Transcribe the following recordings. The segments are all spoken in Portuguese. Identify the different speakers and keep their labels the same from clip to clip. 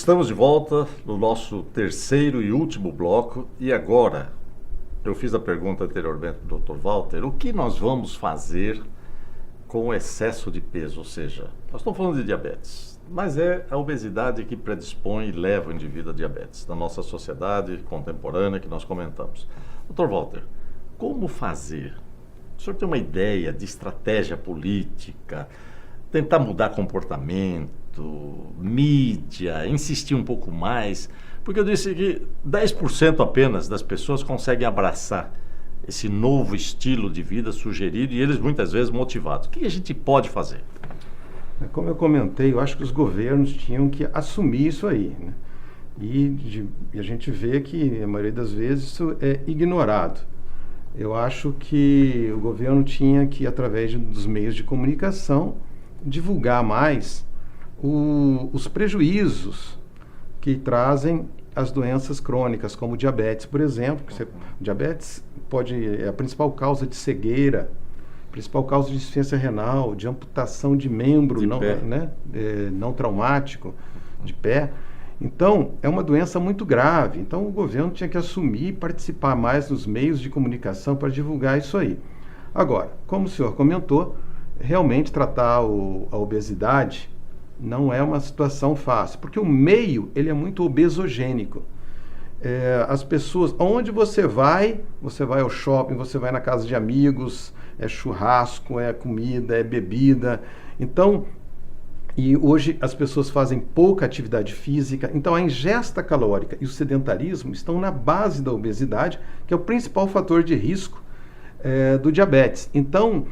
Speaker 1: Estamos de volta no nosso terceiro e último bloco e agora, eu fiz a pergunta anteriormente do Dr. Walter, o que nós vamos fazer com o excesso de peso? Ou seja, nós estamos falando de diabetes, mas é a obesidade que predispõe e leva o indivíduo a diabetes, na nossa sociedade contemporânea que nós comentamos. Dr. Walter, como fazer? O senhor tem uma ideia de estratégia política, tentar mudar comportamento, mídia, insistir um pouco mais? Porque eu disse que 10% apenas das pessoas conseguem abraçar esse novo estilo de vida sugerido e eles muitas vezes motivados. O que a gente pode fazer?
Speaker 2: Como eu comentei, eu acho que os governos tinham que assumir isso aí, né? E a gente vê que a maioria das vezes isso é ignorado. Eu acho que o governo tinha que, através dos meios de comunicação, divulgar mais os prejuízos que trazem as doenças crônicas, como diabetes, por exemplo. Diabetes é a principal causa de cegueira, principal causa de insuficiência renal, de amputação de membro não traumático, de pé. Então, é uma doença muito grave. Então, o governo tinha que assumir e participar mais nos meios de comunicação para divulgar isso aí. Agora, como o senhor comentou, realmente tratar a obesidade não é uma situação fácil, porque o meio ele é muito obesogênico. As pessoas, onde você vai ao shopping, você vai na casa de amigos, é churrasco, é comida, é bebida. Então, e hoje as pessoas fazem pouca atividade física, então a ingesta calórica e o sedentarismo estão na base da obesidade, que é o principal fator de risco do diabetes. Então,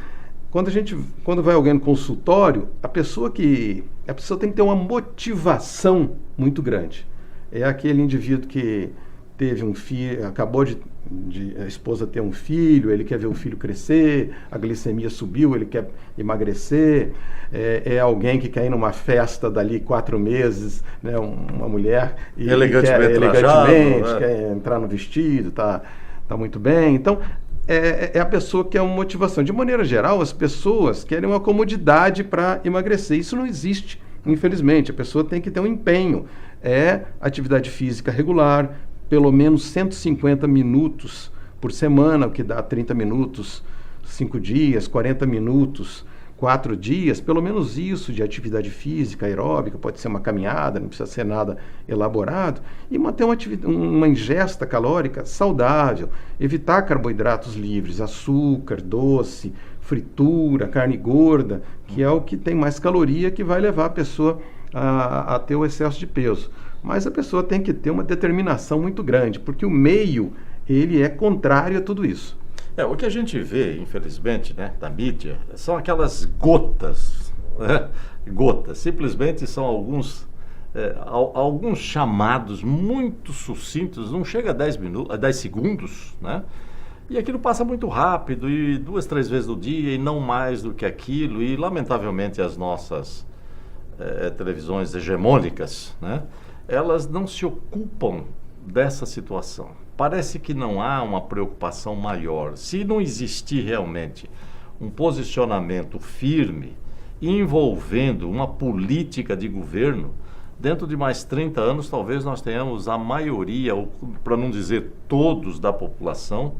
Speaker 2: quando vai alguém no consultório, a pessoa tem que ter uma motivação muito grande. É aquele indivíduo que teve um filho, acabou de a esposa ter um filho, ele quer ver o filho crescer, a glicemia subiu, ele quer emagrecer. É alguém que quer ir numa festa dali 4 meses, né, uma mulher e quer entrar no vestido, tá muito bem. Então, é a pessoa que quer uma motivação. De maneira geral, as pessoas querem uma comodidade para emagrecer. Isso não existe, infelizmente. A pessoa tem que ter um empenho. Atividade física regular, pelo menos 150 minutos por semana, o que dá 30 minutos, 5 dias, 40 minutos, 4 dias, pelo menos isso de atividade física, aeróbica, pode ser uma caminhada, não precisa ser nada elaborado, e manter uma ingesta calórica saudável, evitar carboidratos livres, açúcar, doce, fritura, carne gorda, que é o que tem mais caloria, que vai levar a pessoa a ter o excesso de peso. Mas a pessoa tem que ter uma determinação muito grande, porque o meio, ele é contrário a tudo isso.
Speaker 1: O que a gente vê, infelizmente, né, da mídia, são aquelas gotas, né? Gotas, simplesmente são alguns chamados muito sucintos, não chega a 10 segundos, né? E aquilo passa muito rápido, e 2, 3 vezes no dia, e não mais do que aquilo, e lamentavelmente as nossas televisões hegemônicas, né, elas não se ocupam dessa situação. Parece que não há uma preocupação maior. Se não existir realmente um posicionamento firme envolvendo uma política de governo, dentro de mais 30 anos talvez nós tenhamos a maioria, ou para não dizer todos da população,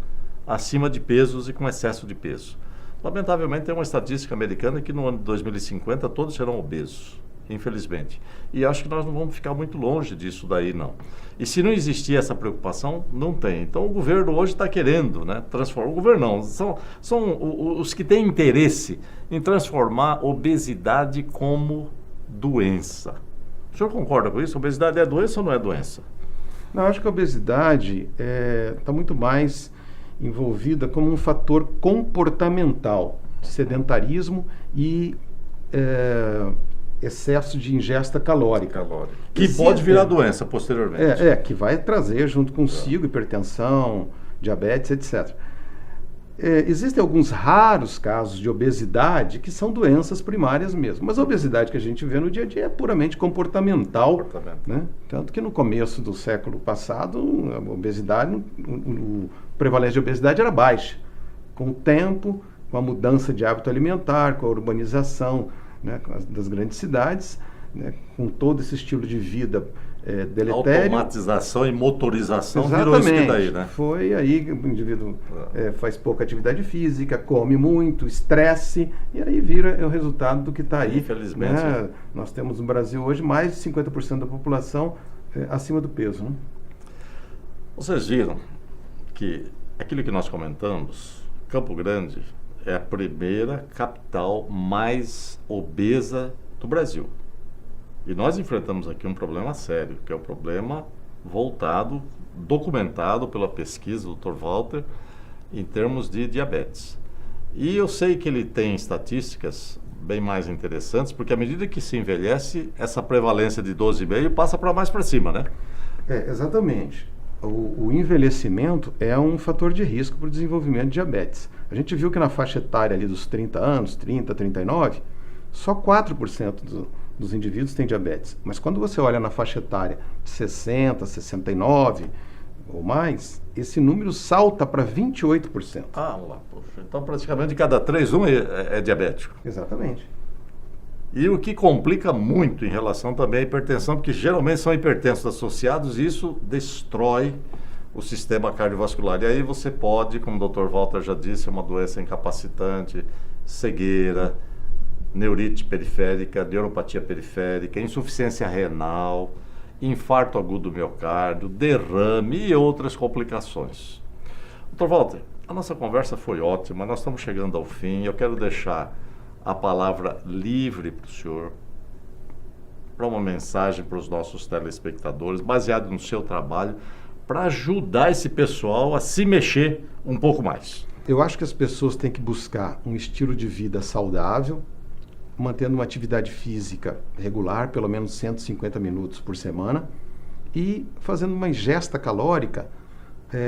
Speaker 1: acima de pesos e com excesso de peso. Lamentavelmente tem uma estatística americana que no ano de 2050 todos serão obesos, infelizmente. E acho que nós não vamos ficar muito longe disso daí, não. E se não existir essa preocupação, não tem. Então o governo hoje está querendo, né, transformar. O governo não, são os que têm interesse em transformar obesidade como doença. O senhor concorda com isso? A obesidade é doença ou não é doença?
Speaker 2: Não, eu acho que a obesidade está muito mais envolvida como um fator comportamental, sedentarismo e excesso de ingesta calórica.
Speaker 1: Que pode virar doença posteriormente.
Speaker 2: Que vai trazer junto consigo hipertensão, diabetes, etc. Existem alguns raros casos de obesidade que são doenças primárias mesmo, mas a obesidade que a gente vê no dia a dia é puramente comportamental, né? Tanto que no começo do século passado, a obesidade, o prevalência de obesidade era baixa. Com o tempo, com a mudança de hábito alimentar, com a urbanização, né, das grandes cidades, né, com todo esse estilo de vida deletério.
Speaker 1: Automatização e motorização virou isso que daí, né?
Speaker 2: Foi aí o indivíduo faz pouca atividade física, come muito, estresse, e aí vira o resultado do que está aí.
Speaker 1: Infelizmente.
Speaker 2: Né? Nós temos no Brasil hoje mais de 50% da população acima do peso. Né?
Speaker 1: Vocês viram que aquilo que nós comentamos, Campo Grande é a primeira capital mais obesa do Brasil. E nós enfrentamos aqui um problema sério, que é o problema voltado, documentado pela pesquisa do Dr. Walter, em termos de diabetes. E eu sei que ele tem estatísticas bem mais interessantes, porque à medida que se envelhece, essa prevalência de 12,5 passa para mais para cima, né?
Speaker 2: Exatamente. O envelhecimento é um fator de risco para o desenvolvimento de diabetes. A gente viu que na faixa etária ali dos 30 anos, 30, 39, só 4% dos indivíduos têm diabetes. Mas quando você olha na faixa etária de 60, 69 ou mais, esse número salta para 28%.
Speaker 1: Ah, lá, poxa. Então praticamente de cada 3, um é diabético.
Speaker 2: Exatamente.
Speaker 1: E o que complica muito em relação também à hipertensão, porque geralmente são hipertensos associados e isso destrói o sistema cardiovascular. E aí você pode, como o Dr. Walter já disse, uma doença incapacitante, cegueira, neurite periférica, neuropatia periférica, insuficiência renal, infarto agudo do miocárdio, derrame e outras complicações. Dr. Walter, a nossa conversa foi ótima, nós estamos chegando ao fim. Eu quero deixar a palavra livre para o senhor, para uma mensagem para os nossos telespectadores, baseado no seu trabalho, para ajudar esse pessoal a se mexer um pouco mais.
Speaker 2: Eu acho que as pessoas têm que buscar um estilo de vida saudável, mantendo uma atividade física regular, pelo menos 150 minutos por semana, e fazendo uma ingesta calórica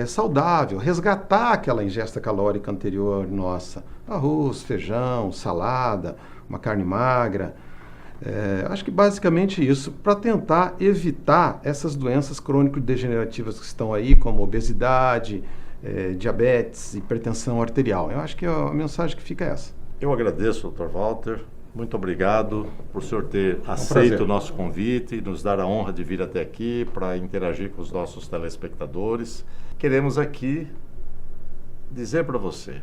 Speaker 2: saudável, resgatar aquela ingesta calórica anterior nossa, arroz, feijão, salada, uma carne magra. Acho que basicamente isso, para tentar evitar essas doenças crônico-degenerativas que estão aí, como obesidade, diabetes, hipertensão arterial. Eu acho que a mensagem que fica é essa.
Speaker 1: Eu agradeço, Dr. Walter. Muito obrigado por o senhor ter aceito o nosso convite e nos dar a honra de vir até aqui para interagir com os nossos telespectadores. Queremos aqui dizer para você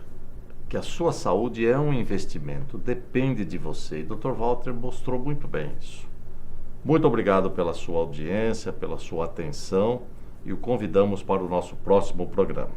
Speaker 1: que a sua saúde é um investimento, depende de você. E o Dr. Walter mostrou muito bem isso. Muito obrigado pela sua audiência, pela sua atenção e o convidamos para o nosso próximo programa.